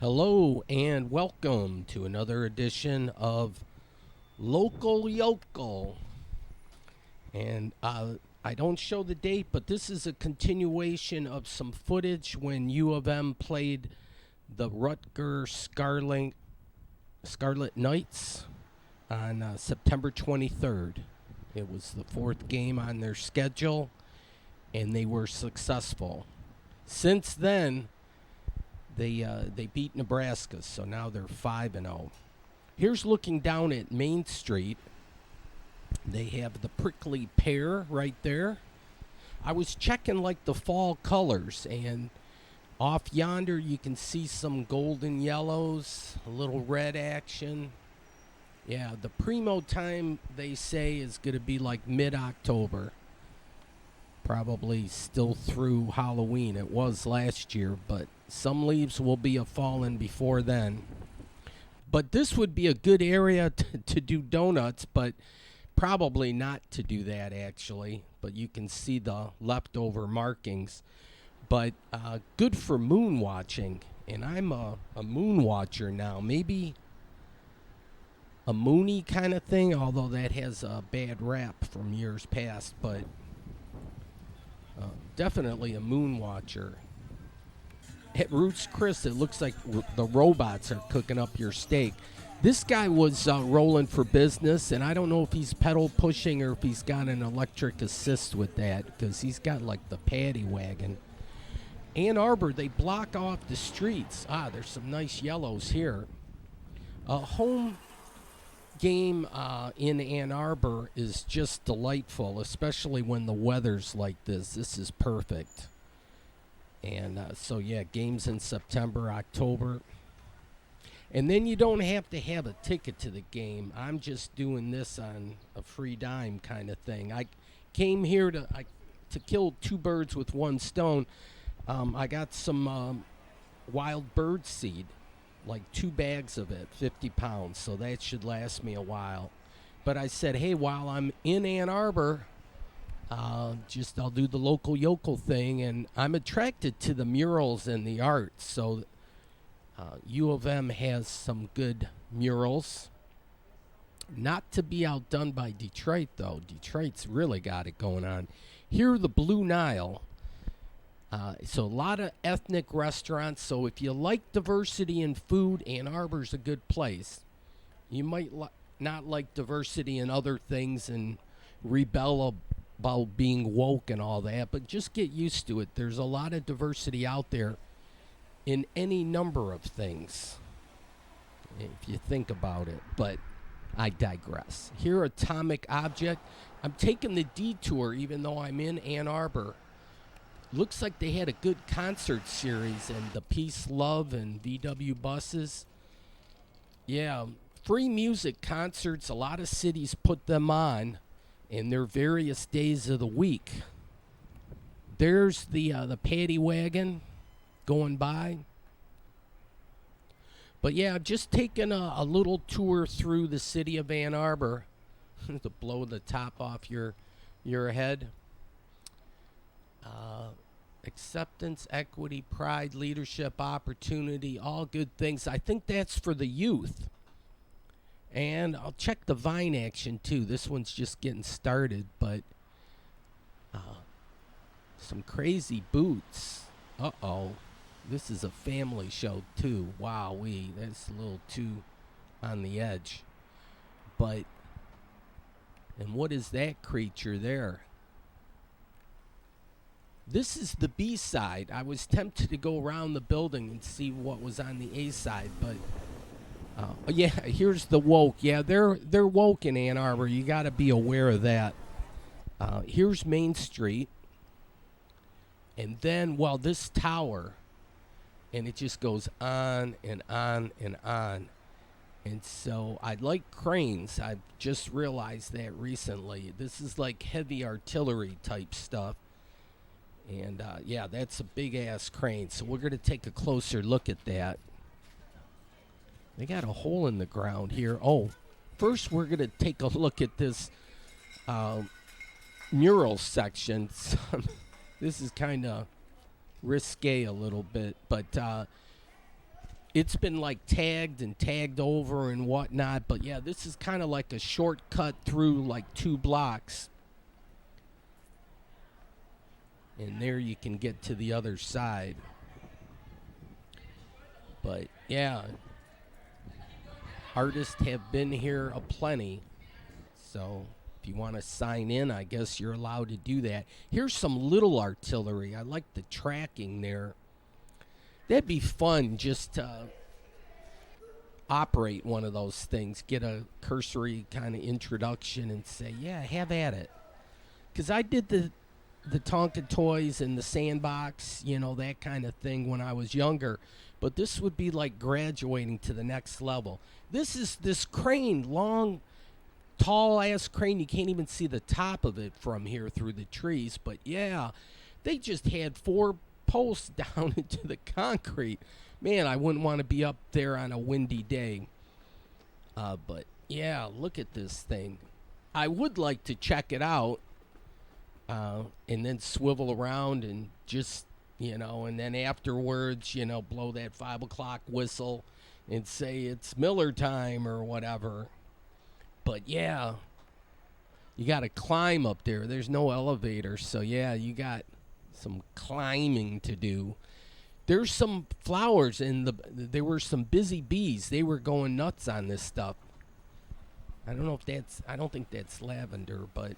Hello and welcome to another edition of Local Yokel. And I don't show the date, but this is a continuation of some footage when U of M played the Rutgers Scarlet Knights on September 23rd. It was the fourth game on their schedule, and they were successful. Since then, they beat Nebraska, so now they're 5-0. Here's looking down at Main Street. They have the prickly pear right there. I was checking like the fall colors, and off yonder you can see some golden yellows, a little red action. Yeah, the primo time they say is going to be like mid-October. Probably still through Halloween. It was last year, but some leaves will be a fallen before then. But this would be a good area to do donuts, but probably not to do that actually. But you can see the leftover markings. But good for moon watching. And I'm a moon watcher now. Maybe a moony kind of thing, although that has a bad rap from years past. But definitely a moon watcher. At Roots Chris, it looks like the robots are cooking up your steak. This guy was rolling for business, and I don't know if he's pedal pushing or if he's got an electric assist with that, because he's got like the paddy wagon. Ann Arbor, they block off the streets. There's some nice yellows here. A home game in Ann Arbor is just delightful, especially when the weather's like this. This is perfect. And so, yeah, games in September, October. And then you don't have to have a ticket to the game. I'm just doing this on a free dime kind of thing. I came here to kill two birds with one stone. I got some wild bird seed, like 2 bags of it, 50 pounds. So that should last me a while. But I said, hey, while I'm in Ann Arbor, I'll do the local yokel thing, and I'm attracted to the murals and the art. So U of M has some good murals. Not to be outdone by Detroit, though. Detroit's really got it going on. Here, the Blue Nile. So a lot of ethnic restaurants. So if you like diversity in food, Ann Arbor's a good place. You might not like diversity in other things and rebel about being woke and all that, but just get used to it. There's a lot of diversity out there in any number of things, if you think about it. But I digress. Here, Atomic Object. I'm taking the detour even though I'm in Ann Arbor. Looks like they had a good concert series, and the Peace, Love, and VW buses. Yeah, free music concerts. A lot of cities put them on in their various days of the week. There's the paddy wagon going by. But yeah, I've just taken a little tour through the city of Ann Arbor to blow the top off your head. Acceptance, equity, pride, leadership, opportunity, all good things. I think that's for the youth. And I'll check the Vine action too. This one's just getting started, but some crazy boots. Uh-oh. This is a family show too. Wowee, that's a little too on the edge. But, and what is that creature there? This is the B side. I was tempted to go around the building and see what was on the A side, but yeah, here's the woke. Yeah, they're woke in Ann Arbor. You got to be aware of that. Here's Main Street, and then this tower, and it just goes on and on and on. And so I like cranes. I've just realized that recently. This is like heavy artillery type stuff. And yeah, that's a big ass crane. So we're going to take a closer look at that. They got a hole in the ground here. Oh, first we're going to take a look at this mural section. This is kind of risque a little bit, but It's been like tagged and tagged over and whatnot, but yeah, this is kind of like a shortcut through like 2 blocks, and there you can get to the other side. But yeah, artists have been here aplenty, so if you want to sign in, I guess you're allowed to do that. Here's some little artillery. I like the tracking there. That'd be fun just to operate one of those things, get a cursory kind of introduction and say, yeah, have at it. Because I did the Tonka toys and the sandbox, that kind of thing when I was younger. But this would be like graduating to the next level. This is this crane, long, tall ass crane. You can't even see the top of it from here through the trees. But yeah, they just had 4 posts down into the concrete. Man, I wouldn't want to be up there on a windy day. But yeah, look at this thing. I would like to check it out and then swivel around and just, and then afterwards, blow that 5 o'clock whistle and say it's Miller time or whatever. But yeah, you got to climb up there. There's no elevator. So yeah, you got some climbing to do. There's some flowers there were some busy bees. They were going nuts on this stuff. I don't think that's lavender, but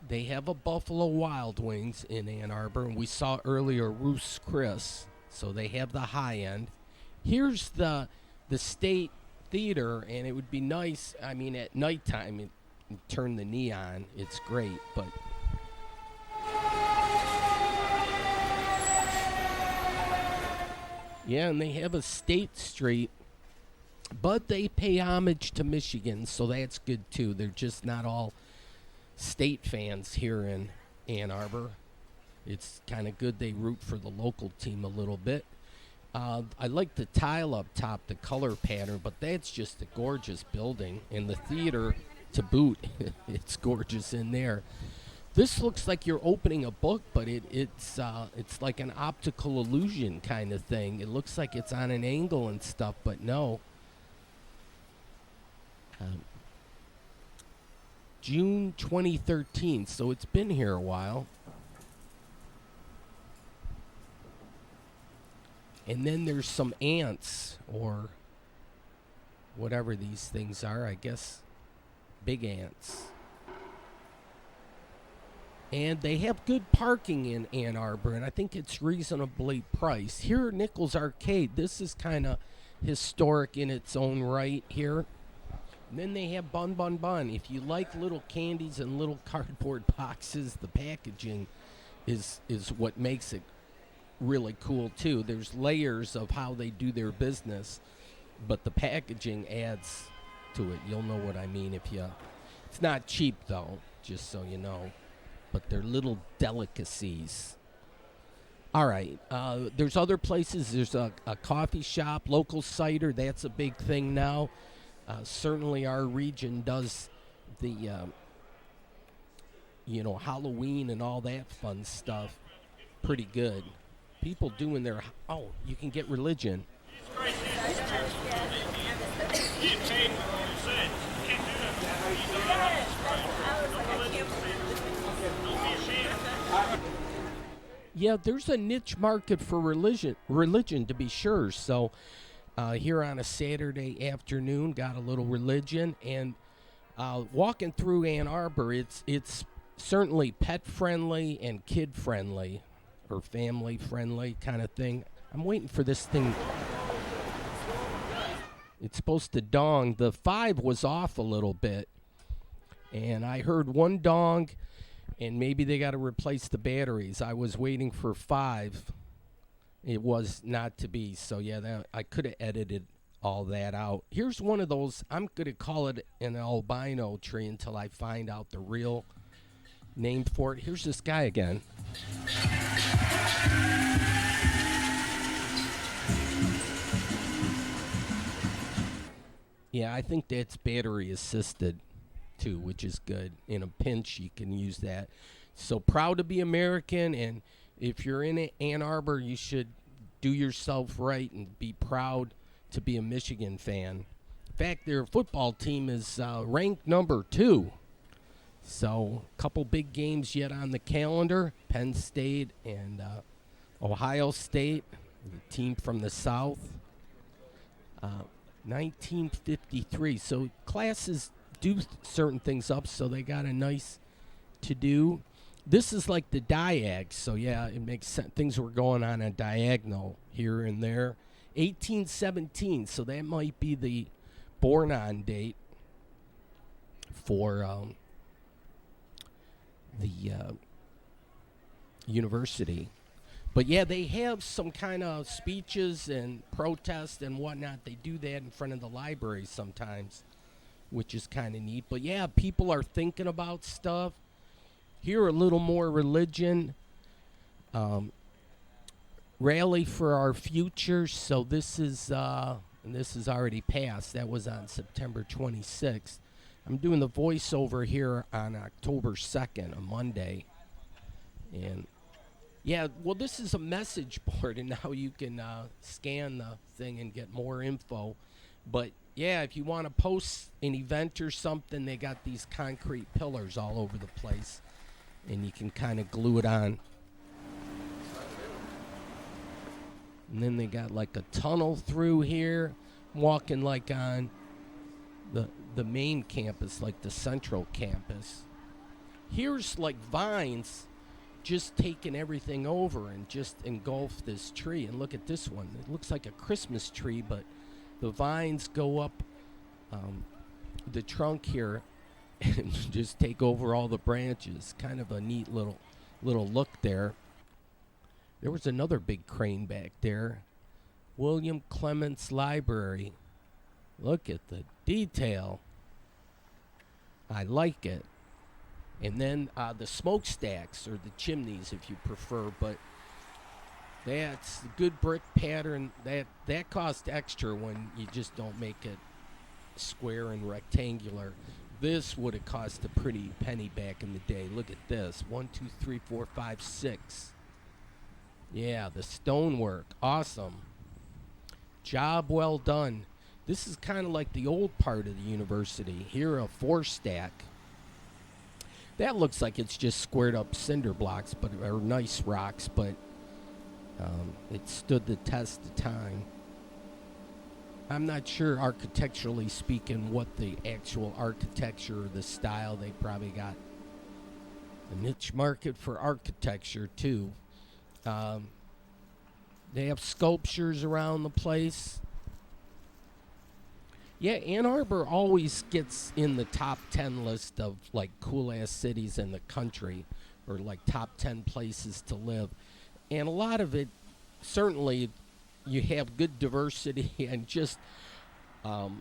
they have a Buffalo Wild Wings in Ann Arbor, and we saw earlier Ruth's Chris, so they have the high end. Here's the State Theater, and it would be nice, at nighttime, turn the neon, it's great, but yeah, and they have a State Street, but they pay homage to Michigan, so that's good too. They're just not all State fans here in Ann Arbor. It's kind of good they root for the local team a little bit. I like the tile up top, the color pattern, but that's just a gorgeous building. And the theater to boot, it's gorgeous in there. This looks like you're opening a book, but it's like an optical illusion kind of thing. It looks like it's on an angle and stuff, but no. June 2013, so it's been here a while. And then there's some ants, or whatever these things are, I guess big ants. And they have good parking in Ann Arbor, and I think it's reasonably priced. Here at Nichols Arcade, this is kind of historic in its own right here. And then they have Bun Bun Bun. If you like little candies and little cardboard boxes, the packaging is what makes it really cool too. There's layers of how they do their business, but the packaging adds to it. You'll know what I mean it's not cheap though, just so you know. But they're little delicacies. All right, there's other places. There's a coffee shop, local cider. That's a big thing now. Certainly our region does the, Halloween and all that fun stuff pretty good. People doing their, you can get religion. Yeah, there's a niche market for religion to be sure. So here on a Saturday afternoon, got a little religion, and walking through Ann Arbor, it's certainly pet friendly and kid friendly, or family friendly kind of thing. I'm waiting for this thing. It's supposed to dong. The 5 was off a little bit, and I heard 1 dong, and maybe they got to replace the batteries. I was waiting for 5. It was not to be, so yeah, I could have edited all that out. Here's one of those. I'm going to call it an albino tree until I find out the real name for it. Here's this guy again. Yeah, I think that's battery assisted too, which is good. In a pinch, you can use that. So proud to be American, and if you're in Ann Arbor, you should do yourself right and be proud to be a Michigan fan. In fact, their football team is ranked number 2. So, a couple big games yet on the calendar. Penn State and Ohio State, the team from the South. 1953. So, classes do certain things up, so they got a nice to do. This is like the diag, so yeah, it makes sense. Things were going on a diagonal here and there. 1817, so that might be the born-on date for the university. But yeah, they have some kind of speeches and protests and whatnot. They do that in front of the library sometimes, which is kind of neat. But yeah, people are thinking about stuff. Here, a little more religion. Rally for Our Future. So this is, and this is already passed. That was on September 26th. I'm doing the voiceover here on October 2nd, a Monday. And yeah, well, this is a message board, and now you can scan the thing and get more info. But yeah, if you want to post an event or something, they got these concrete pillars all over the place, and you can kind of glue it on. And then they got like a tunnel through here, walking like on the main campus, like the central campus. Here's like vines just taking everything over and just engulf this tree. And look at this one. It looks like a Christmas tree, but the vines go up the trunk here and just take over all the branches. Kind of a neat little look there. There was another big crane back there. William Clements Library. Look at the detail. I like it. And then the smokestacks, or the chimneys if you prefer, but that's a good brick pattern. That costs extra when you just don't make it square and rectangular. This would have cost a pretty penny back in the day. Look at this. 1, 2, 3, 4, 5, 6. Yeah, the stonework. Awesome. Job well done. This is kind of like the old part of the university. Here, a 4-stack. That looks like it's just squared up cinder blocks, but or nice rocks, but it stood the test of time. I'm not sure, architecturally speaking, what the actual architecture or the style. They probably got a niche market for architecture too. They have sculptures around the place. Yeah, Ann Arbor always gets in the top 10 list of like cool-ass cities in the country, or like top 10 places to live. And a lot of it, certainly, you have good diversity and just a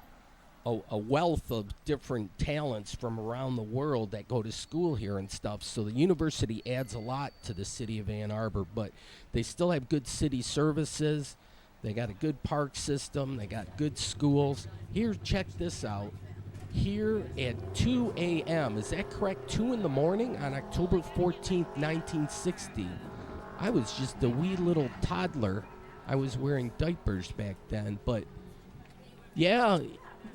wealth of different talents from around the world that go to school here and stuff. So the university adds a lot to the city of Ann Arbor, but they still have good city services. They got a good park system. They got good schools. Here, check this out. Here at 2 a.m., is that correct? 2 in the morning on October 14th, 1960. I was just a wee little toddler. I was wearing diapers back then. But, yeah,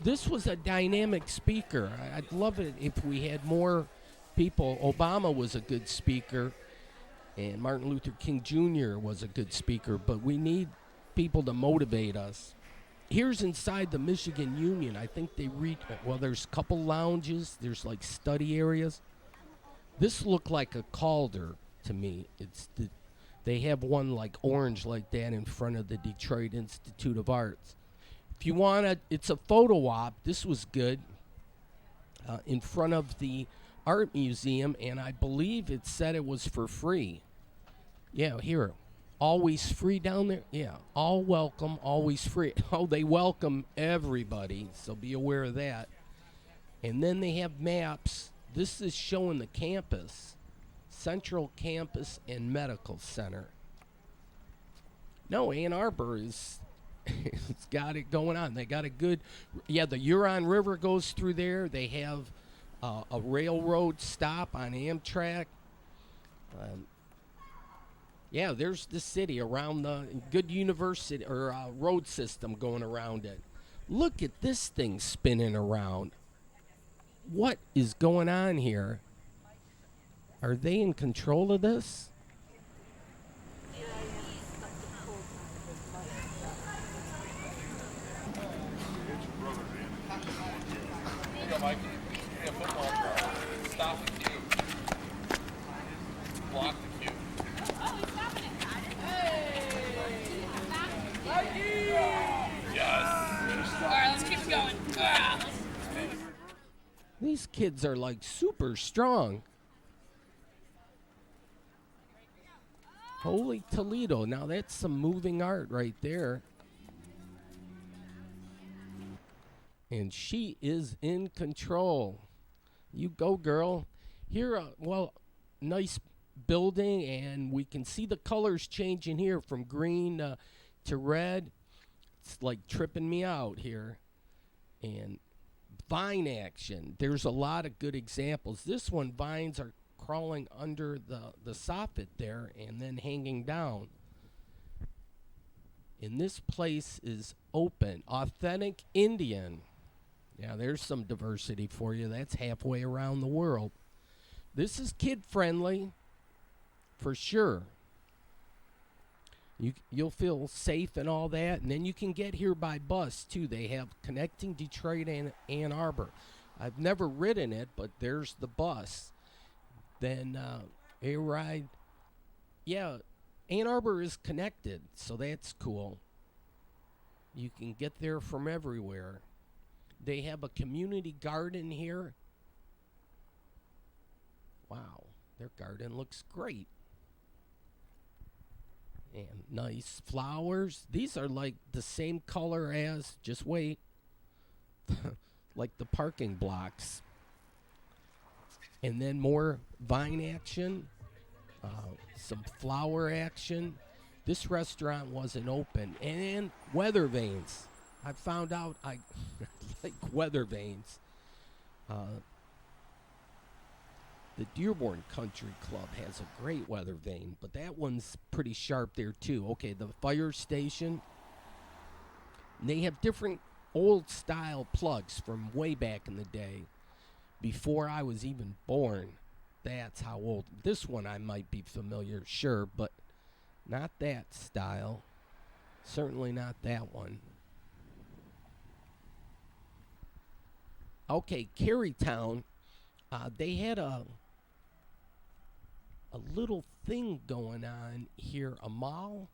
this was a dynamic speaker. I'd love it if we had more people. Obama was a good speaker, and Martin Luther King Jr. was a good speaker. But we need people to motivate us. Here's inside the Michigan Union. I think they there's a couple lounges. There's like study areas. This looked like a Calder to me. They have one like orange like that in front of the Detroit Institute of Arts. If you want it's a photo op. This was good. In front of the art museum, and I believe it said it was for free. Yeah, here. Always free down there? Yeah, all welcome, always free. Oh, they welcome everybody, so be aware of that. And then they have maps. This is showing the campus, Central Campus and Medical Center. No, Ann Arbor it's got it going on. They got a good, the Huron River goes through there. They have a railroad stop on Amtrak. Yeah, there's the city around the good university or road system going around it. Look at this thing spinning around. What is going on here? Are they in control of this? These kids are like super strong. Holy Toledo. Now that's some moving art right there. And she is in control. You go, girl. Here, nice building, and we can see the colors changing here from green to red. It's like tripping me out here. And vine action. There's a lot of good examples. This one, vines are crawling under the soffit there and then hanging down. And this place is open. Authentic Indian. Yeah, there's some diversity for you. That's halfway around the world. This is kid friendly for sure. You'll feel safe and all that, and then you can get here by bus too. They have connecting Detroit and Ann Arbor. I've never ridden it, but there's the bus. Then a ride. Yeah, Ann Arbor is connected, so that's cool. You can get there from everywhere. They have a community garden here. Wow, their garden looks great. And nice flowers. These are like the same color as, just wait, like the parking blocks. And then more vine action, some flower action. This restaurant wasn't open. And weather vanes. I found out I like weather vanes. The Dearborn Country Club has a great weather vane, but that one's pretty sharp there too. Okay, the fire station. They have different old style plugs from way back in the day, before I was even born. That's how old. This one I might be familiar, sure, but not that style. Certainly not that one. Okay, Carytown. They had a little thing going on here, a mall,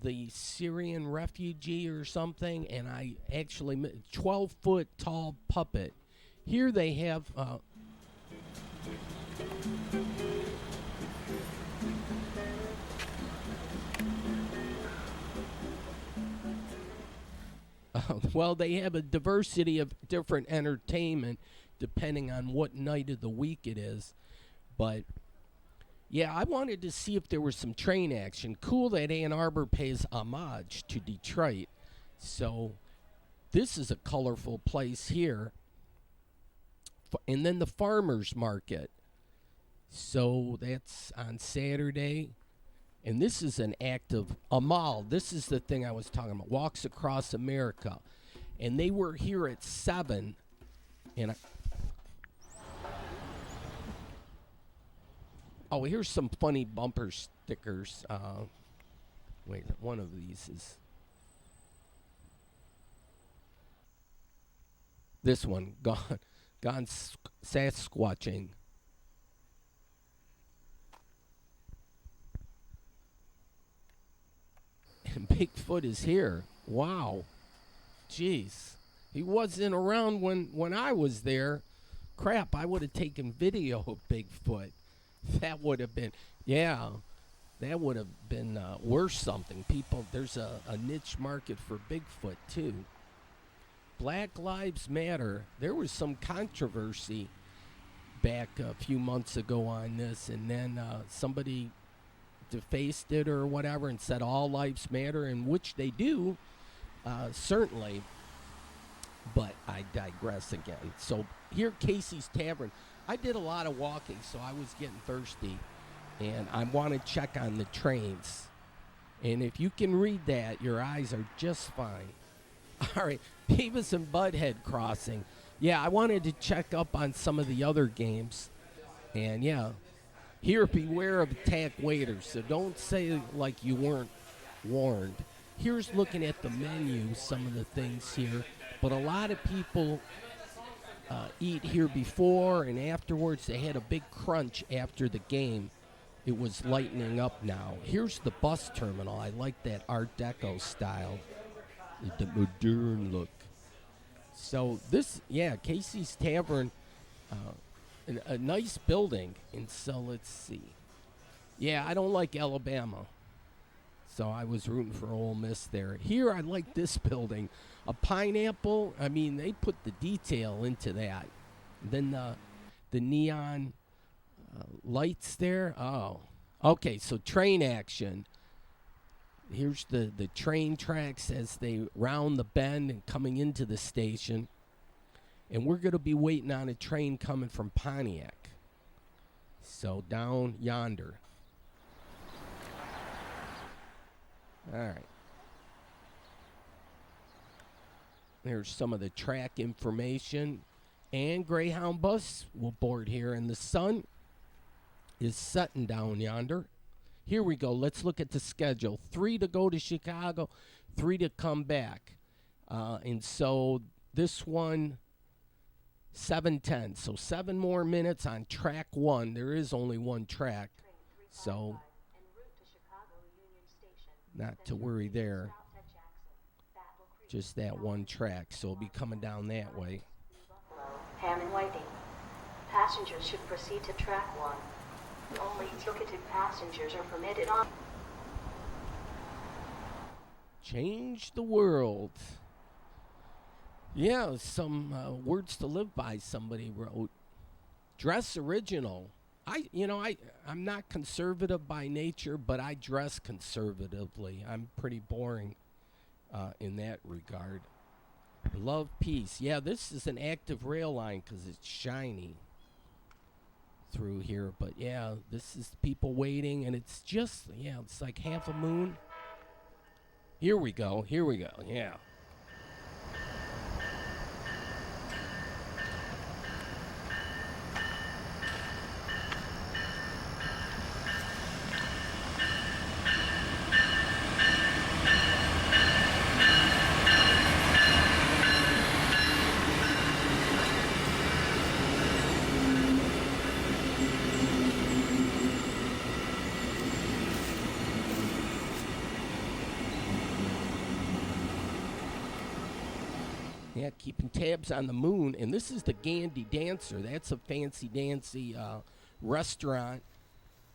the Syrian refugee or something, and I actually 12-foot tall puppet. Here they have well, they have a diversity of different entertainment depending on what night of the week it is. But yeah, I wanted to see if there was some train action. Cool that Ann Arbor pays homage to Detroit. So this is a colorful place here. And then the farmers market. So that's on Saturday. And this is an active Amal. This is the thing I was talking about. Walks Across America. And they were here at 7. And oh, here's some funny bumper stickers. Wait, one of these is this one. Gone Sasquatching. And Bigfoot is here. Wow. Jeez. He wasn't around when I was there. Crap, I would have taken video of Bigfoot. That would have been, yeah, that would have been worth something. People, there's a niche market for Bigfoot, too. Black Lives Matter. There was some controversy back a few months ago on this, and then somebody defaced it or whatever and said all lives matter, in which they do, certainly. But I digress again. So here, Casey's Tavern. I did a lot of walking, so I was getting thirsty. and I want to check on the trains. And if you can read that, your eyes are just fine. All right, Beavis and Butthead Crossing. Yeah, I wanted to check up on some of the other games. And yeah, here, beware of attack waiters. So don't say like you weren't warned. Here's looking at the menu, some of the things here. But a lot of people eat here before and afterwards. They had a big crunch after the game. It was lightening up now. Here's the bus terminal. I like that Art Deco style, the modern look. So this, yeah, Casey's Tavern, a nice building. And so let's see. Yeah, I don't like Alabama. So I was rooting for Ole Miss there. Here, I like this building. A pineapple. I mean, they put the detail into that. Then the neon lights there. Oh, okay. So train action. Here's the train tracks as they round the bend and coming into the station. And we're going to be waiting on a train coming from Pontiac. So down yonder. All right. There's some of the track information. And Greyhound bus will board here. And the sun is setting down yonder. Here we go. Let's look at the schedule. 3 to go to Chicago, 3 to come back. And so this one, 7:10. So 7 more minutes on track 1. There is only one track. So not to worry there. Just that one track. So it'll be coming down that way. Ham and waiting. Passengers should proceed to track 1. Only ticketed passengers are permitted on. Change the world. Yeah, some words to live by, somebody wrote. Dress original. I'm not conservative by nature, but I dress conservatively. I'm pretty boring in that regard. Love peace. Yeah, this is an active rail line because it's shiny through here. But yeah, this is people waiting, and it's just, it's like half a moon. Here we go. Yeah. Yeah, keeping tabs on the moon. And this is the Gandy Dancer. That's a fancy-dancy restaurant.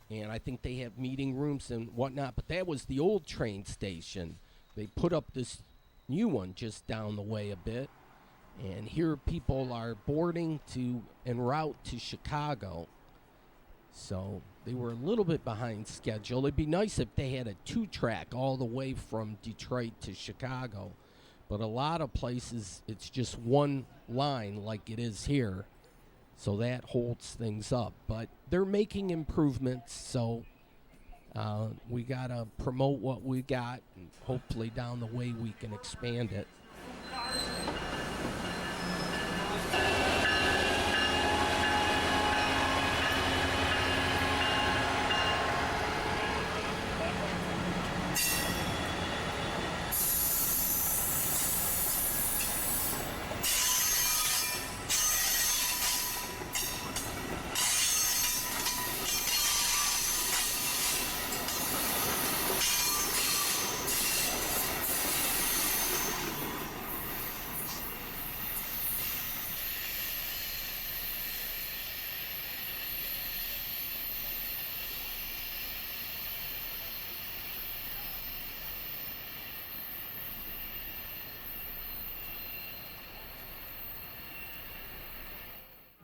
And I think they have meeting rooms and whatnot. But that was the old train station. They put up this new one just down the way a bit. And here people are boarding to en route to Chicago. So they were a little bit behind schedule. It'd be nice if they had a 2-track all the way from Detroit to Chicago. But a lot of places, it's just one line like it is here. So that holds things up. But they're making improvements, so we got to promote what we got. And hopefully down the way we can expand it.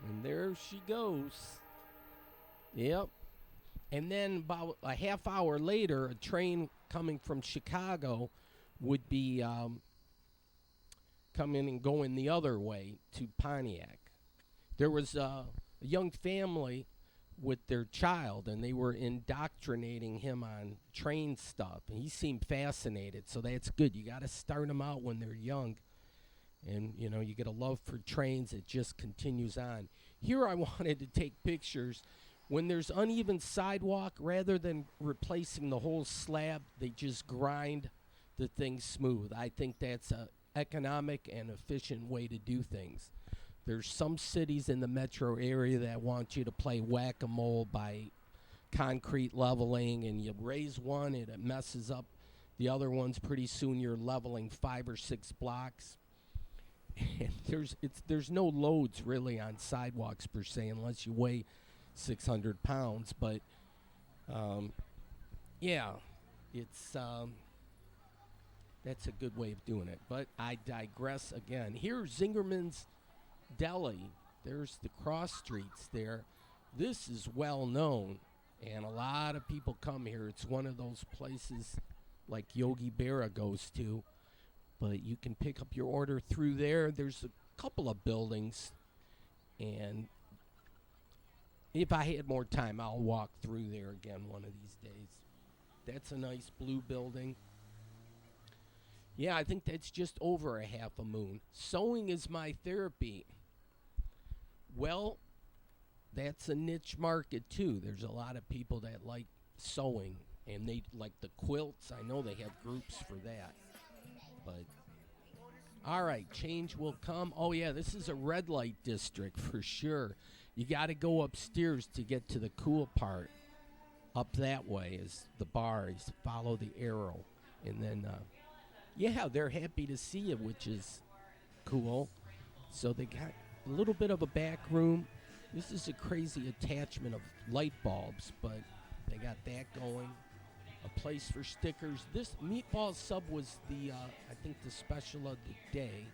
And there she goes. Yep. And then about a half hour later, a train coming from Chicago would be coming and going the other way to Pontiac. There was a young family with their child, and they were indoctrinating him on train stuff. And he seemed fascinated, so that's good. You got to start them out when they're young. And, you get a love for trains. It just continues on. Here I wanted to take pictures. When there's uneven sidewalk, rather than replacing the whole slab, they just grind the thing smooth. I think that's a economic and efficient way to do things. There's some cities in the metro area that want you to play whack-a-mole by concrete leveling, and you raise one and it messes up the other ones. Pretty soon you're leveling 5 or 6 blocks. And there's no loads really on sidewalks per se, unless you weigh 600 pounds. But yeah, it's that's a good way of doing it. But I digress again. Here's Zingerman's Deli. There's the cross streets there. This is well known, and a lot of people come here. It's one of those places like Yogi Berra goes to, but you can pick up your order through there. There's a couple of buildings, and if I had more time, I'll walk through there again one of these days. That's a nice blue building. Yeah, I think that's just over a half a moon. Sewing is my therapy. Well, that's a niche market too. There's a lot of people that like sewing, and they like the quilts. I know they have groups for that. But all right, change will come. Oh yeah, this is a red light district for sure. You got to go upstairs to get to the cool part. Up that way is the bars. Follow the arrow, and then yeah, they're happy to see you, which is cool. So they got a little bit of a back room. This is a crazy attachment of light bulbs, but they got that going. A place for stickers. This meatball sub was the, I think, the special of the day.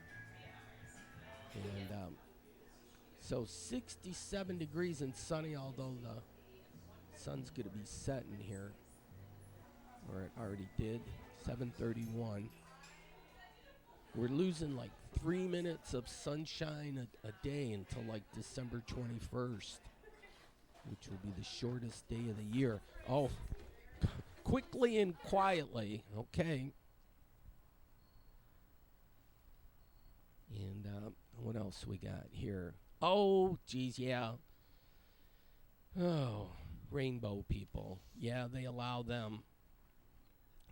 And so 67 degrees and sunny, although the sun's going to be setting here. Or it already did. 7:31. We're losing like 3 minutes of sunshine a day until like December 21st, which will be the shortest day of the year. Oh, quickly and quietly. Okay. And what else we got here? Oh, geez, yeah. Oh, rainbow people. Yeah, they allow them.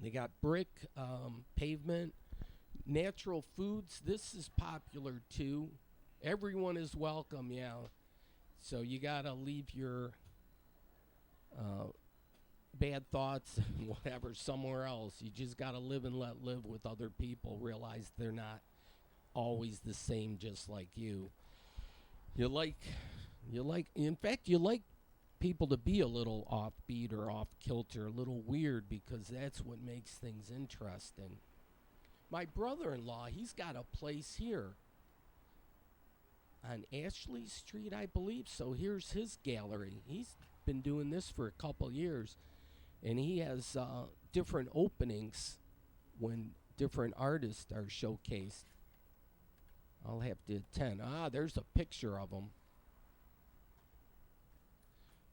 They got brick pavement. Natural foods, this is popular too. Everyone is welcome, yeah. So you gotta leave your bad thoughts and whatever somewhere else. You just gotta live and let live with other people. Realize they're not always the same, just like you. In fact, you like people to be a little offbeat or off kilter, a little weird, because that's what makes things interesting. My brother-in-law, he's got a place here on Ashley Street, I believe. So here's his gallery. He's been doing this for a couple years, and he has different openings when different artists are showcased. I'll have to attend. There's a picture of him.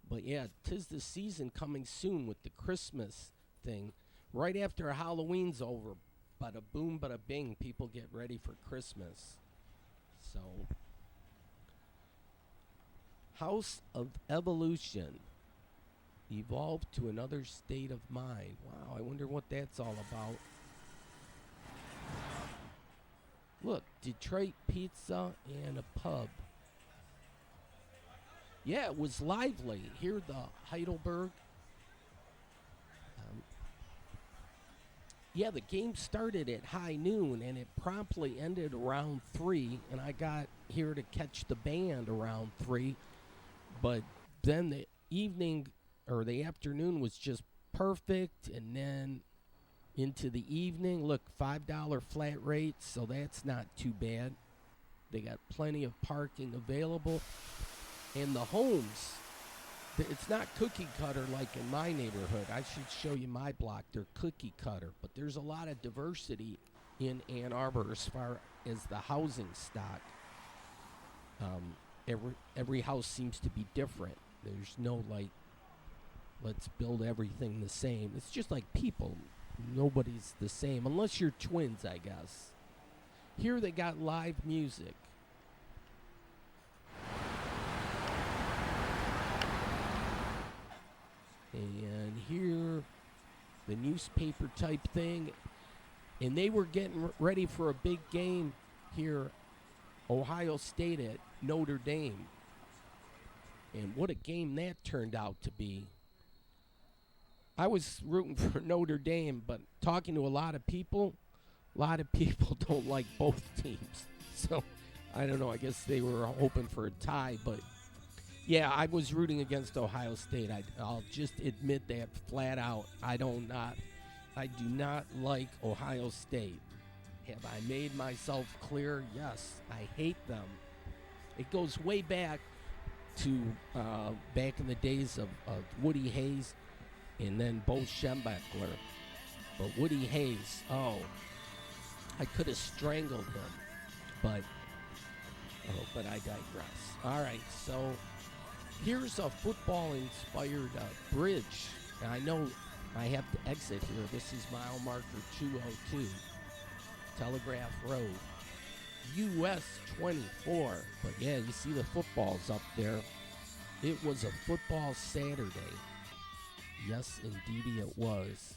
But yeah, 'tis the season coming soon with the Christmas thing. Right after Halloween's over, bada boom, bada bing, people get ready for Christmas. So, House of Evolution. Evolved to another state of mind. Wow, I wonder what that's all about. Look, Detroit pizza and a pub. Yeah, it was lively. Here, the Heidelberg. Yeah, the game started at high noon, and it promptly ended around 3, and I got here to catch the band around 3. But then the evening, or the afternoon, was just perfect, and then into the evening, look, $5 flat rate, so that's not too bad. They got plenty of parking available. And the homes, it's not cookie cutter like in my neighborhood. I should show you my block. They're cookie cutter. But there's a lot of diversity in Ann Arbor as far as the housing stock. Every house seems to be different. There's no like, let's build everything the same. It's just like people. Nobody's the same unless you're twins, I guess. Here they got live music. And here, the newspaper type thing. And they were getting ready for a big game here, Ohio State at Notre Dame. And what a game that turned out to be. I was rooting for Notre Dame, but talking to a lot of people don't like both teams. So, I don't know. I guess they were hoping for a tie, but yeah, I was rooting against Ohio State. I'll just admit that flat out. I do not like Ohio State. Have I made myself clear? Yes, I hate them. It goes way back to back in the days of Woody Hayes and then Bo Schembechler. But Woody Hayes, I could have strangled him. But I digress. All right, so here's a football-inspired bridge. And I know I have to exit here. This is mile marker 202, Telegraph Road, US 24. But yeah, you see the footballs up there. It was a football Saturday. Yes, indeedy it was.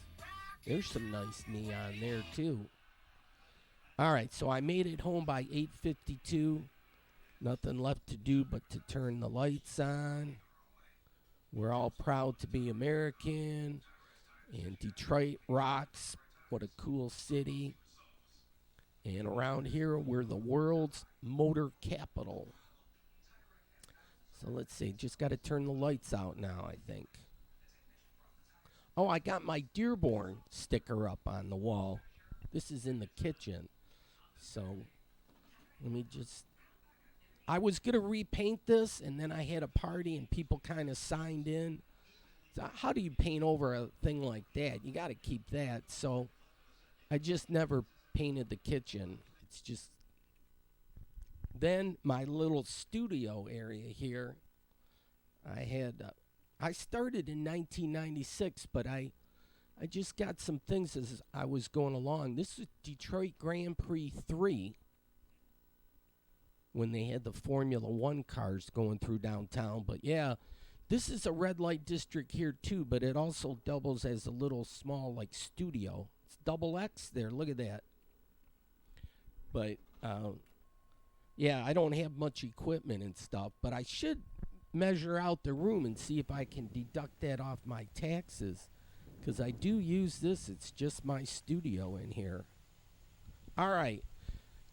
There's some nice neon there, too. All right, so I made it home by 8:52. Nothing left to do but to turn the lights on. We're all proud to be American. And Detroit rocks. What a cool city. And around here, we're the world's motor capital. So let's see. Just got to turn the lights out now, I think. Oh, I got my Dearborn sticker up on the wall. This is in the kitchen. So let me just... I was going to repaint this, and then I had a party, and people kind of signed in. So how do you paint over a thing like that? You got to keep that. So I just never painted the kitchen. It's just... Then my little studio area here, I started in 1996, but I just got some things as I was going along. This is Detroit Grand Prix 3, when they had the Formula One cars going through downtown. But yeah, this is a red light district here too, but it also doubles as a little small like studio. It's double X there. Look at that. But yeah, I don't have much equipment and stuff, but I should measure out the room and see if I can deduct that off my taxes, because I do use this. It's just my studio in here. All right.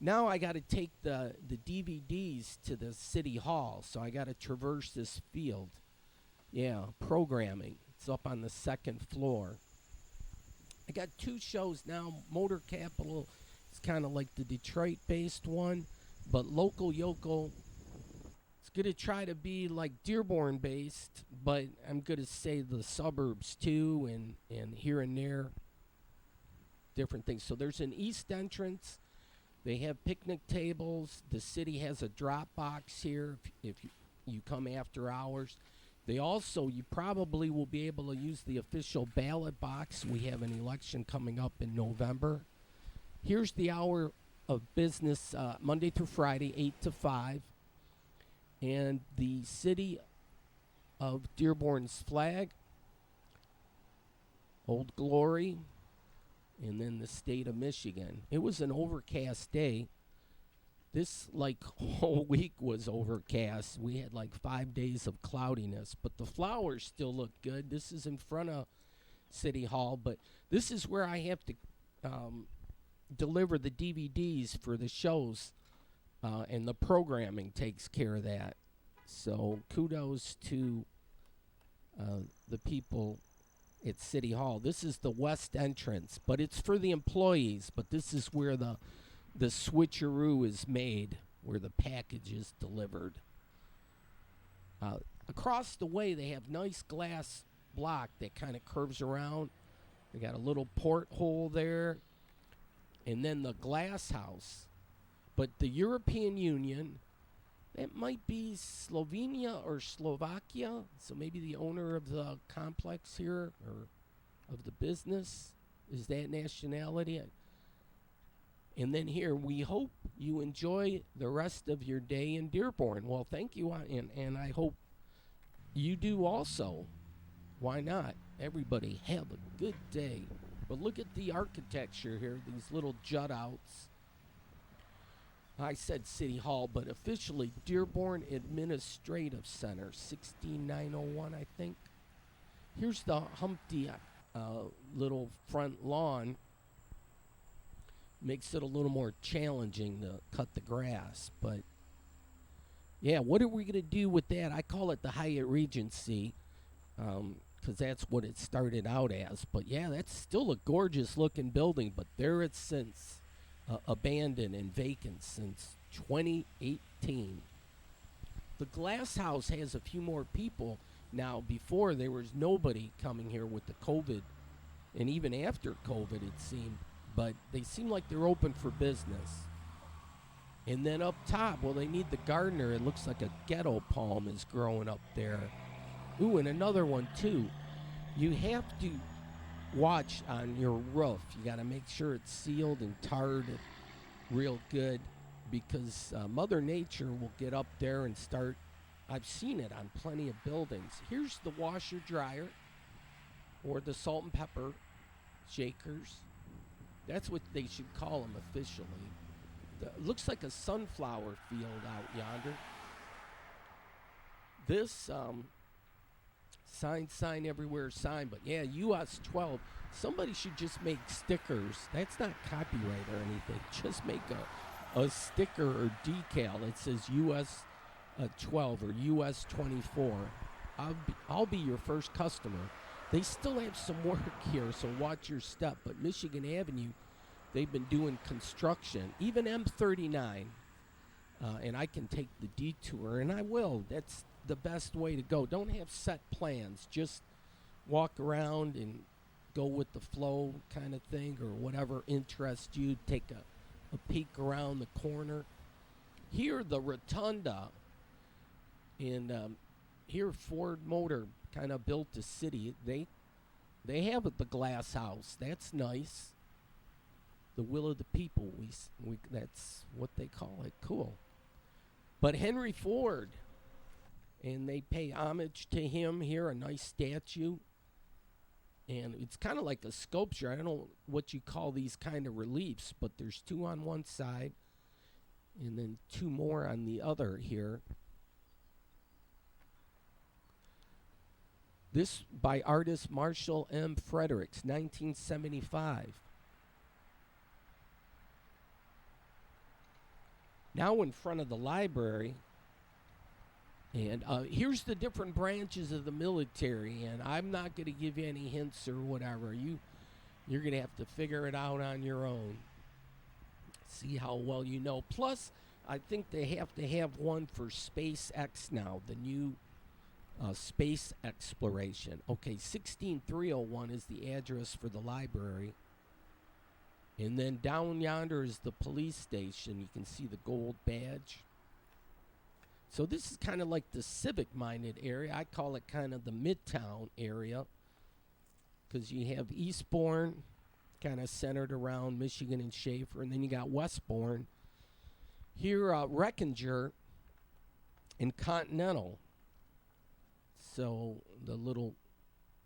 Now I got to take the DVDs to the city hall, so I got to traverse this field. Yeah, programming. It's up on the second floor. I got two shows now. Motor Capital is kind of like the Detroit-based one, but Local Yokel, it's going to try to be like Dearborn-based, but I'm going to say the suburbs too, and here and there, different things. So there's an east entrance. They have picnic tables. The city has a drop box here if you come after hours. They also, you probably will be able to use the official ballot box. We have an election coming up in November. Here's the hour of business, Monday through Friday, 8 to 5. And the city of Dearborn's flag, Old Glory, and then the state of Michigan. It was an overcast day. This whole week was overcast. We had 5 days of cloudiness, but the flowers still look good. This is in front of City Hall, but this is where I have to deliver the DVDs for the shows, and the programming takes care of that. So kudos to the people at City Hall. This is the west entrance, but it's for the employees. But this is where the switcheroo is made, where the package is delivered. Across the way, they have nice glass block that kind of curves around. They got a little porthole there, and then the glass house. But the European Union That might be Slovenia or Slovakia. So maybe the owner of the complex here or of the business is that nationality. And then here, we hope you enjoy the rest of your day in Dearborn. Well, thank you, and I hope you do also. Why not? Everybody have a good day. But look at the architecture here, these little jut outs. I said City Hall, but officially Dearborn Administrative Center, 16901, I think. Here's the Humpty little front lawn. Makes it a little more challenging to cut the grass. But, yeah, what are we going to do with that? I call it the Hyatt Regency because that's what it started out as. But, yeah, that's still a gorgeous-looking building, but there it's since abandoned and vacant since 2018. The Glass House has a few more people now. Before, there was nobody coming here with the COVID, and even after COVID, it seemed. But they seem like they're open for business. And then up top, well, they need the gardener. It looks like a ghetto palm is growing up there. Ooh, and another one, too. You have to watch on your roof. You got to make sure it's sealed and tarred real good because Mother Nature will get up there and start. I've seen it on plenty of buildings. Here's the washer-dryer or the salt and pepper shakers. That's what they should call them officially. Looks like a sunflower field out yonder. This sign everywhere sign, but yeah, US 12. Somebody should just make stickers. That's not copyright or anything. Just make a sticker or decal that says US 12 or US 24. I'll be your first customer. They still have some work here, so watch your step. But Michigan Avenue, they've been doing construction. Even M39, and I can take the detour, and I will. That's the best way to go. Don't have set plans. Just walk around and go with the flow kind of thing, or whatever interests you. Take a peek around the corner. Here, the Rotunda, and here Ford Motor kind of built a city. They have it, the Glass House. That's nice. The will of the people. We that's what they call it. Cool. But Henry Ford, and they pay homage to him here. A nice statue, and it's kind of like a sculpture. I don't know what you call these kind of reliefs, but there's two on one side, and then two more on the other here. This by artist Marshall M. Fredericks, 1975. Now in front of the library, and here's the different branches of the military, and I'm not going to give you any hints or whatever. You're going to have to figure it out on your own. See how well you know. Plus, I think they have to have one for SpaceX now, the new space exploration. Okay, 16301 is the address for the library. And then down yonder is the police station. You can see the gold badge. So this is kind of like the civic-minded area. I call it kind of the Midtown area because you have Eastbourne kind of centered around Michigan and Schaefer, and then you got Westbourne. Here, Reckinger and Continental. So the little,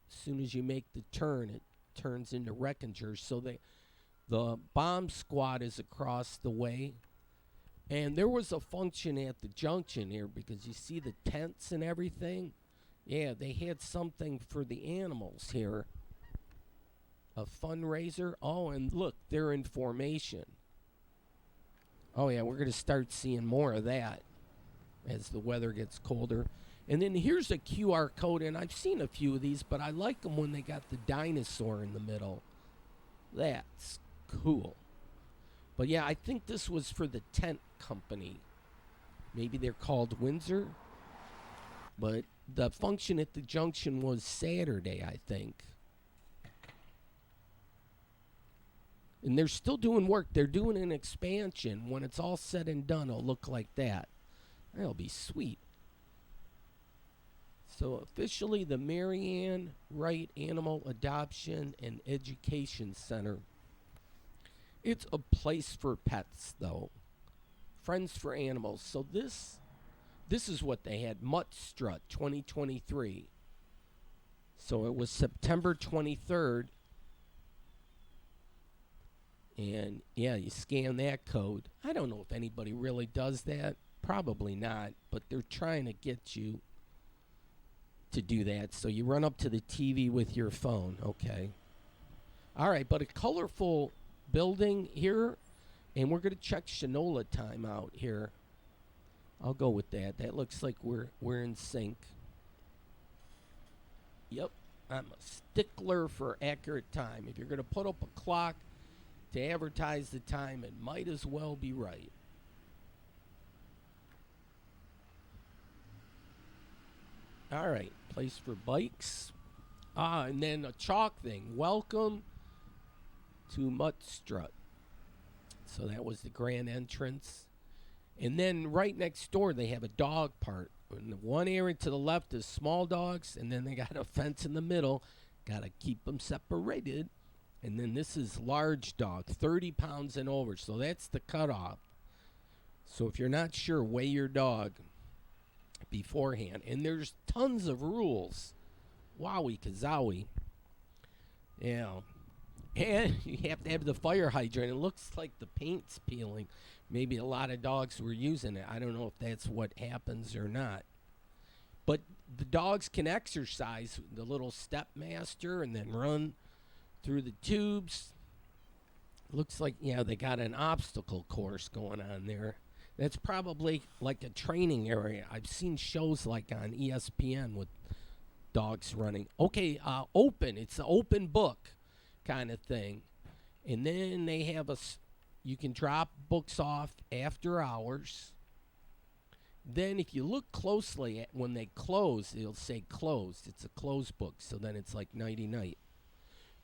as soon as you make the turn, it turns into Reckinger. So the bomb squad is across the way. And there was a function at the junction here because you see the tents and everything. Yeah, they had something for the animals here. A fundraiser. Oh, and look, they're in formation. Oh, yeah, we're going to start seeing more of that as the weather gets colder. And then here's a QR code, and I've seen a few of these, but I like them when they got the dinosaur in the middle. That's cool. But yeah, I think this was for the tent company. Maybe they're called Windsor. But the function at the junction was Saturday, I think. And they're still doing work. They're doing an expansion. When it's all said and done, it'll look like that. That'll be sweet. So officially the Marianne Wright Animal Adoption and Education Center. It's a place for pets, though. Friends for Animals. So this is what they had. Mutt Strut 2023. So it was September 23rd. And yeah, you scan that code. I don't know if anybody really does that. Probably not. But they're trying to get you to do that. So you run up to the TV with your phone. Okay. All right, but a colorful building here. And we're going to check Shinola time out here. I'll go with that. That looks like we're in sync. Yep. I'm a stickler for accurate time. If you're going to put up a clock to advertise the time, it might as well be right. All right, place for bikes. And then a chalk thing. Welcome to Mutt Strut. So that was the grand entrance. And then right next door, they have a dog park. In the one area to the left is small dogs, and then they got a fence in the middle. Got to keep them separated. And then this is large dog, 30 pounds and over. So that's the cutoff. So if you're not sure, weigh your dog beforehand. And there's tons of rules. Wowie kazowie. Yeah. And you have to have the fire hydrant. It looks like the paint's peeling. Maybe a lot of dogs were using it. I don't know if that's what happens or not. But the dogs can exercise the little step master and then run through the tubes. Looks like, yeah, they got an obstacle course going on there. That's probably like a training area. I've seen shows like on ESPN with dogs running. Okay, open. It's an open book kind of thing. And then they have you can drop books off after hours. Then if you look closely at when they close, it'll say closed. It's a closed book, so then it's like nighty-night.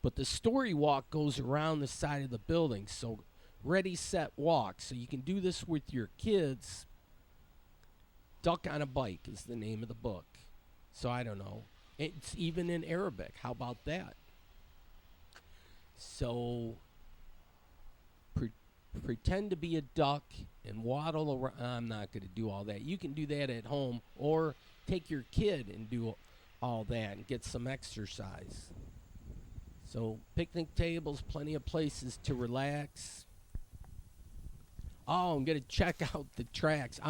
But the story walk goes around the side of the building, so ready, set, walk. So you can do this with your kids. Duck on a Bike is the name of the book. So I don't know. It's even in Arabic. How about that? So pretend to be a duck and waddle around. I'm not going to do all that. You can do that at home or take your kid and do all that and get some exercise. So picnic tables, plenty of places to relax. Oh, I'm going to check out the tracks.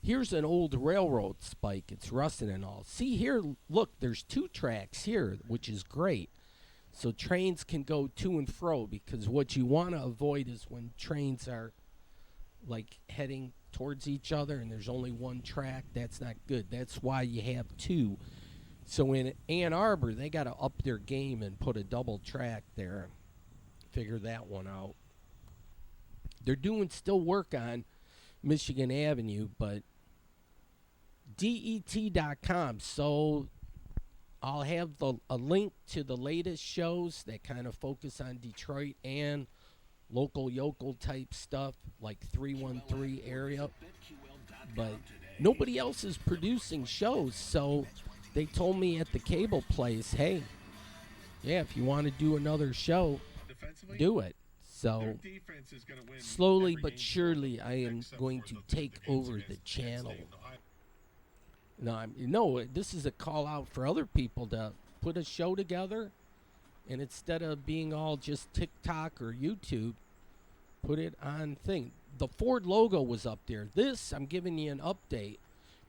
Here's an old railroad spike. It's rusted and all. See here, look, there's 2 tracks here, which is great. So trains can go to and fro, because what you want to avoid is when trains are like heading towards each other and there's only one track. That's not good. That's why you have 2. So in Ann Arbor, they got to up their game and put a double track there. Figure that one out. They're doing still work on Michigan Avenue, but DET.com. So I'll have a link to the latest shows that kind of focus on Detroit and local yokel type stuff, like 313 area. But nobody else is producing shows, so they told me at the cable place, hey, yeah, if you want to do another show, do it. So slowly but surely, I am going to take over the channel. No, this is a call out for other people to put a show together, and instead of being all just TikTok or YouTube, put it on thing. The Ford logo was up there. This, I'm giving you an update.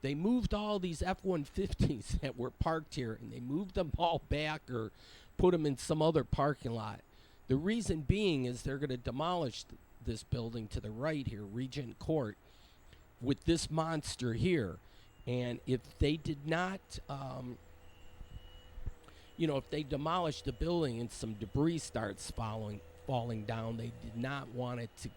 They moved all these F-150s that were parked here, and they moved them all back or put them in some other parking lot. The reason being is they're going to demolish this building to the right here, Regent Court, with this monster here. And if they did not, if they demolish the building and some debris starts falling down, they did not want it to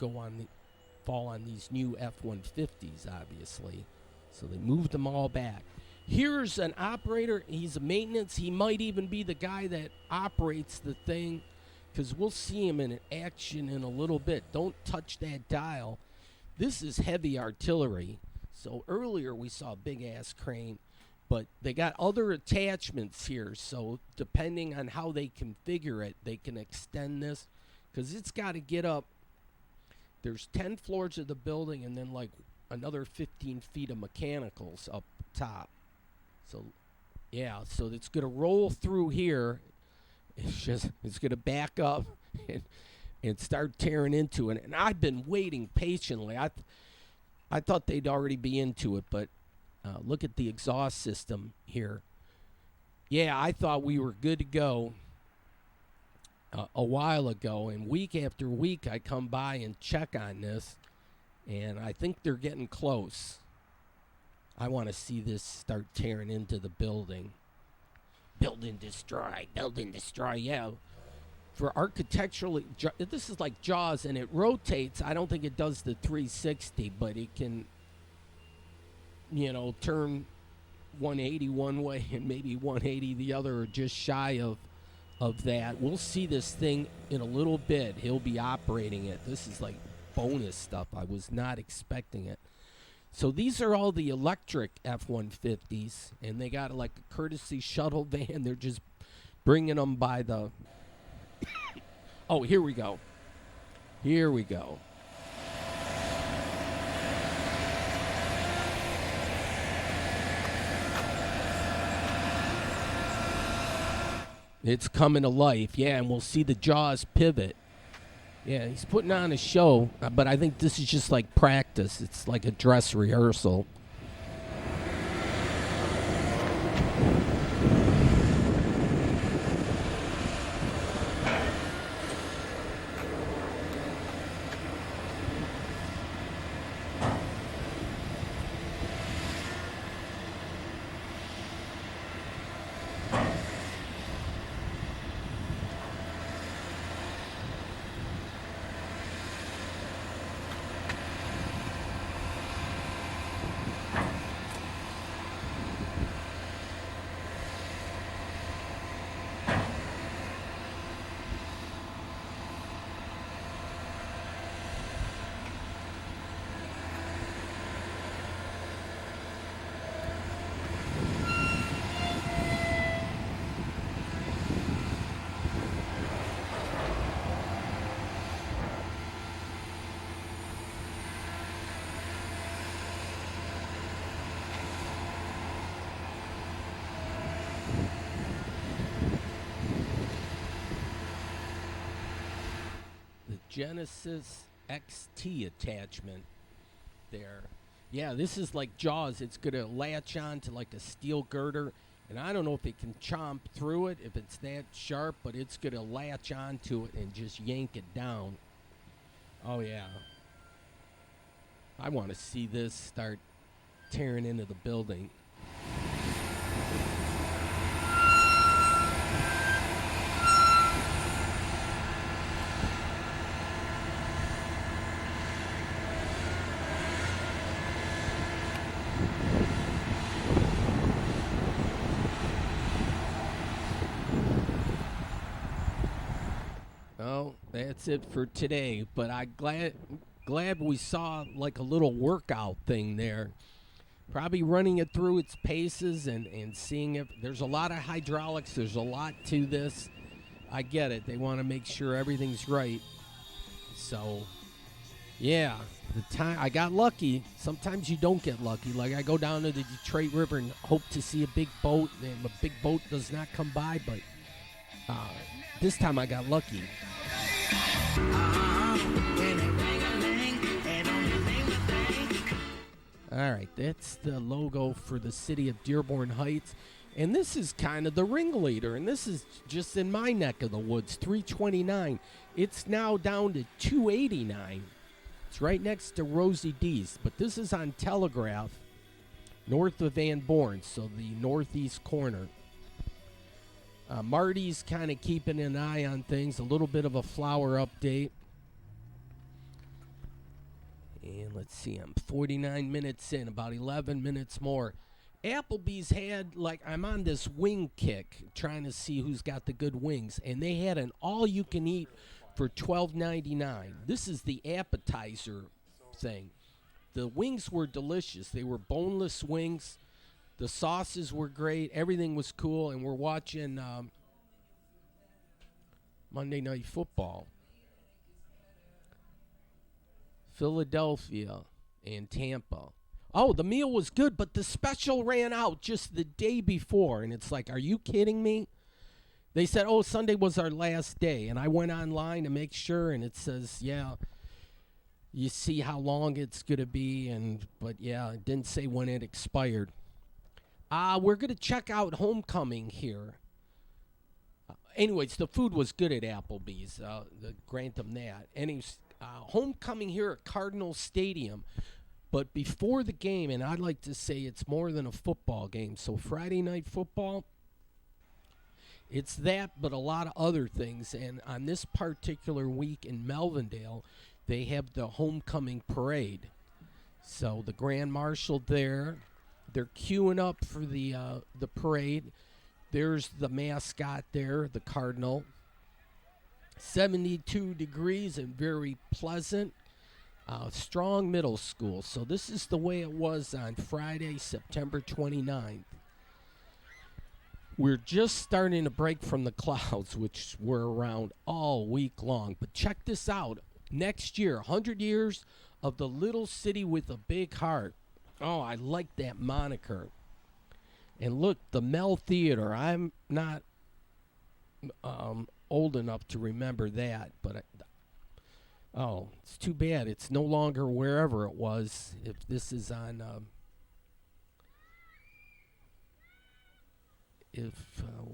fall on these new F-150s, obviously. So they moved them all back. Here's an operator. He's a maintenance. He might even be the guy that operates the thing, because we'll see him in action in a little bit. Don't touch that dial. This is heavy artillery. So earlier we saw a big ass crane, but they got other attachments here. So depending on how they configure it, they can extend this because it's got to get up. There's 10 floors of the building and then like another 15 feet of mechanicals up top. So yeah, so it's going to roll through here. It's going to back up and start tearing into it. And I've been waiting patiently. I thought they'd already be into it, but look at the exhaust system here. Yeah, I thought we were good to go a while ago, and week after week I come by and check on this, and I think they're getting close. I want to see this start tearing into the building. Build and destroy, yeah. For architecturally, this is like Jaws, and it rotates. I don't think it does the 360, but it can, turn 180 one way and maybe 180 the other, or just shy of that. We'll see this thing in a little bit. He'll be operating it. This is like bonus stuff. I was not expecting it. So these are all the electric F-150s, and they got like a courtesy shuttle van. They're just bringing them by the... Oh, here we go. Here we go. It's coming to life, yeah, and we'll see the jaws pivot. Yeah, he's putting on a show, but I think this is just like practice. It's like a dress rehearsal. Genesis XT attachment there. Yeah, this is like Jaws. It's going to latch on to like a steel girder, and I don't know if it can chomp through it, if it's that sharp, but it's going to latch on to it and just yank it down. Oh, yeah. I want to see this start tearing into the building. Well, that's it for today, but I'm glad we saw like a little workout thing there. Probably running it through its paces and seeing if there's a lot of hydraulics, there's a lot to this. I get it. They want to make sure everything's right. So, yeah, the time I got lucky. Sometimes you don't get lucky. Like I go down to the Detroit River and hope to see a big boat, and a big boat does not come by, but this time I got lucky. All right, that's the logo for the city of Dearborn Heights. And this is kind of the ringleader, and this is just in my neck of the woods, 329. It's now down to 289. It's right next to Rosie D's, but this is on Telegraph, north of Van Born, so the northeast corner. Marty's kind of keeping an eye on things, a little bit of a flower update. And let's see, I'm 49 minutes in, about 11 minutes more. Applebee's had, like, I'm on this wing kick, trying to see who's got the good wings, and they had an all-you-can-eat for $12.99. This is the appetizer thing. the wings were delicious. They were boneless wings. The sauces were great. Everything was cool. And we're watching Monday Night Football. Philadelphia and Tampa. Oh, the meal was good, but the special ran out just the day before. And it's like, are you kidding me? They said, oh, Sunday was our last day. And I went online to make sure, and it says, yeah, you see how long it's going to be. But, yeah, it didn't say when it expired. We're going to check out Homecoming here. Anyways, the food was good at Applebee's. Grant them that. Anyways, Homecoming here at Cardinal Stadium. But before the game, and I'd like to say it's more than a football game. So Friday Night Football, it's that, but a lot of other things. And on this particular week in Melvindale, they have the Homecoming Parade. So the Grand Marshal there, they're queuing up for the parade. There's the mascot there, the Cardinal. 72 degrees and very pleasant. Strong middle school. So this is the way it was on Friday, September 29th. We're just starting to break from the clouds, which were around all week long. But check this out. Next year, 100 years of the little city with a big heart. Oh, I like that moniker. And look, the Mel Theater. I'm not old enough to remember that, but oh, it's too bad. It's no longer wherever it was. If this is on,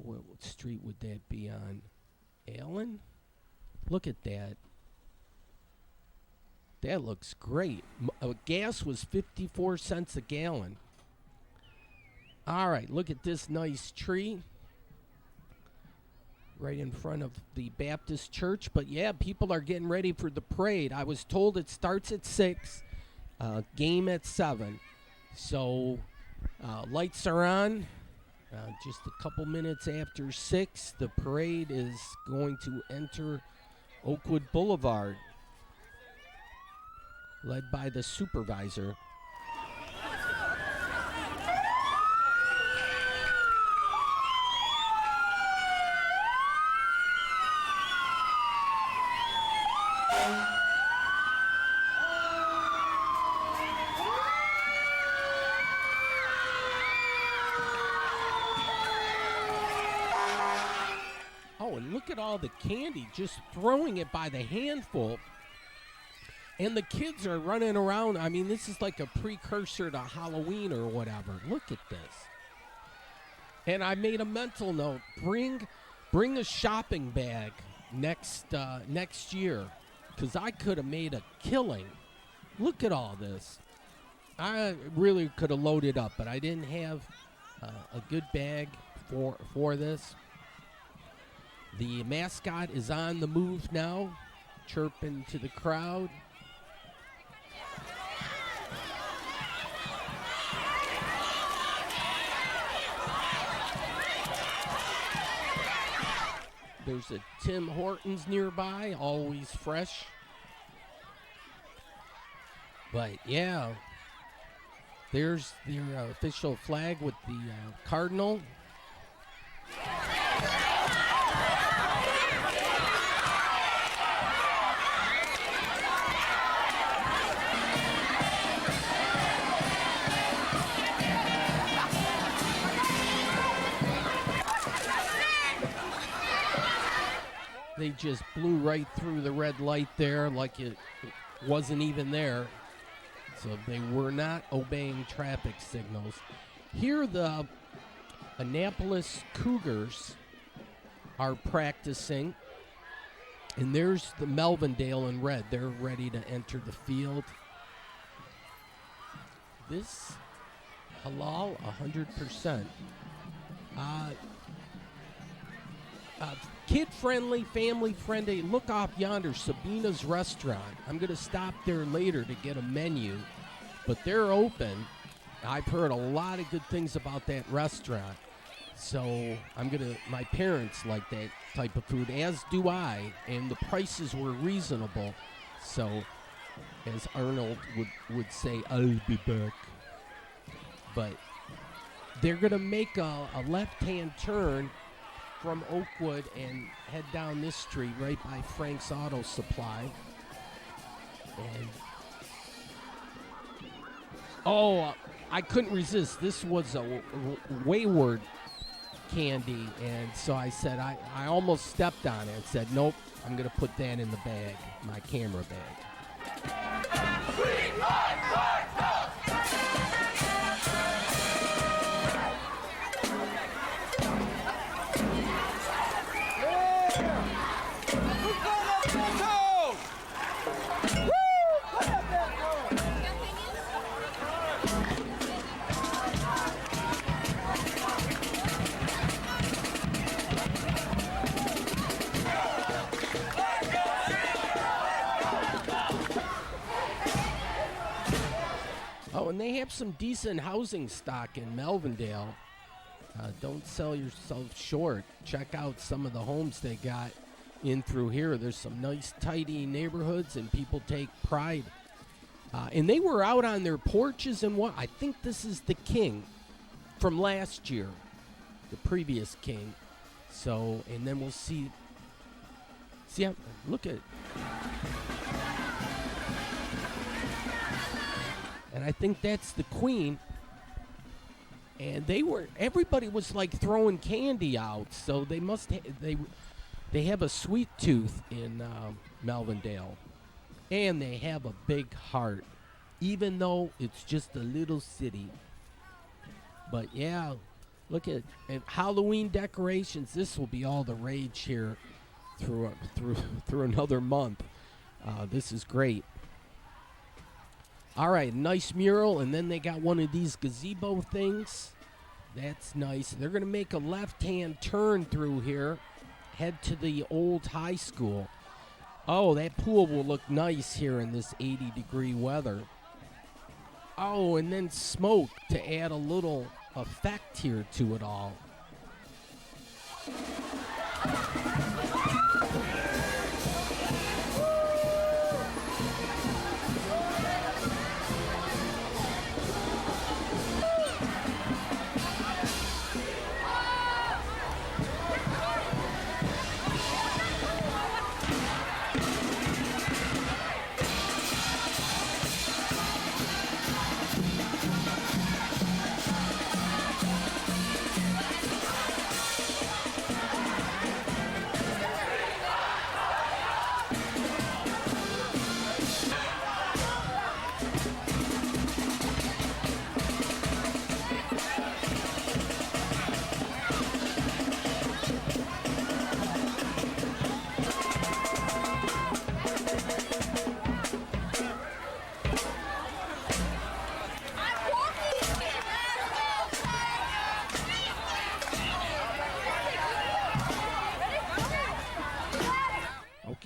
what street would that be on? Allen? Look at that. That looks great. Gas was 54 cents a gallon. All right, look at this nice tree right in front of the Baptist church. But yeah, people are getting ready for the parade. I was told it starts at 6, game at 7. So lights are on. Just a couple minutes after 6, the parade is going to enter Oakwood Boulevard, led by the supervisor. Oh, and look at all the candy, just throwing it by the handful. And the kids are running around. I mean, this is like a precursor to Halloween or whatever. Look at this. And I made a mental note. Bring a shopping bag next year, because I could have made a killing. Look at all this. I really could have loaded up, but I didn't have a good bag for this. The mascot is on the move now, chirping to the crowd. There's a Tim Hortons nearby, always fresh. But yeah, there's their official flag with the Cardinal. They just blew right through the red light there like it wasn't even there. So they were not obeying traffic signals. Here the Annapolis Cougars are practicing. And there's the Melvindale in red. They're ready to enter the field. This halal 100%. Kid-friendly, family-friendly. Look off yonder, Sabina's Restaurant. I'm going to stop there later to get a menu, but they're open. I've heard a lot of good things about that restaurant, so my parents like that type of food, as do I, and the prices were reasonable. So as Arnold would say, I'll be back. But they're going to make a left-hand turn from Oakwood and head down this street right by Frank's Auto Supply. And I couldn't resist. This was a wayward candy, and so I said, I almost stepped on it and said, nope, I'm going to put that in the bag, my camera bag. 3, 5, 5, go! Oh, and they have some decent housing stock in Melvindale. Don't sell yourself short. Check out some of the homes they got in through here. There's some nice, tidy neighborhoods, and people take pride. And they were out on their porches and what? I think this is the King from last year, the previous King. So, and then we'll see. See, look at. And I think that's the Queen. And everybody was like throwing candy out, so they must they have a sweet tooth in Melvindale, and they have a big heart, even though it's just a little city. But yeah, look at Halloween decorations. This will be all the rage here through another month. This is great. All right, nice mural, and then they got one of these gazebo things. That's nice. They're going to make a left-hand turn through here, head to the old high school. Oh, that pool will look nice here in this 80-degree weather. Oh, and then smoke to add a little effect here to it all.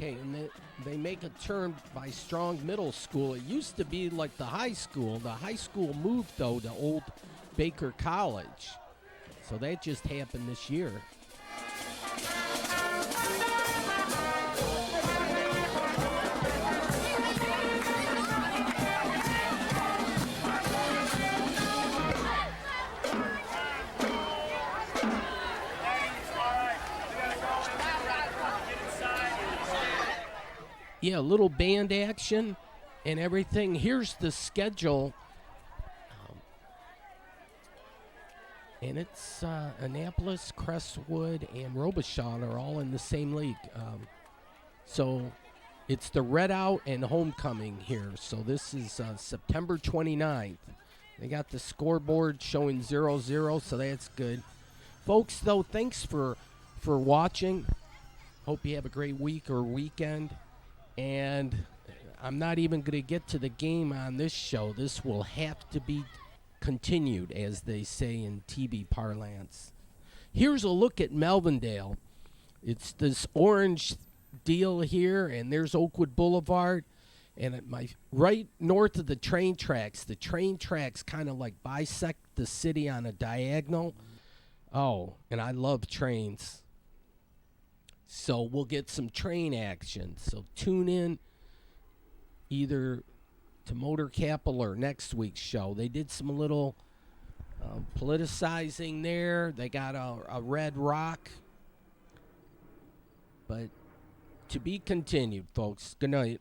Okay, and they make a turn by Strong Middle School. It used to be like the high school. The high school moved, though, to Old Baker College. So that just happened this year. Yeah, a little band action and everything. Here's the schedule. And it's Annapolis, Crestwood, and Robichaud are all in the same league. So it's the Red Out and Homecoming here. So this is September 29th. They got the scoreboard showing 0-0, so that's good. Folks, though, thanks for watching. Hope you have a great week or weekend. And I'm not even going to get to the game on this show. This will have to be continued, as they say in TV parlance. Here's a look at Melvindale. It's this orange deal here, and there's Oakwood Boulevard. And at right north of the train tracks kind of like bisect the city on a diagonal. Oh, and I love trains. So we'll get some train action. So tune in either to Motor Capital next week's show. They did some little politicizing there. They got a red rock. But to be continued, folks. Good night.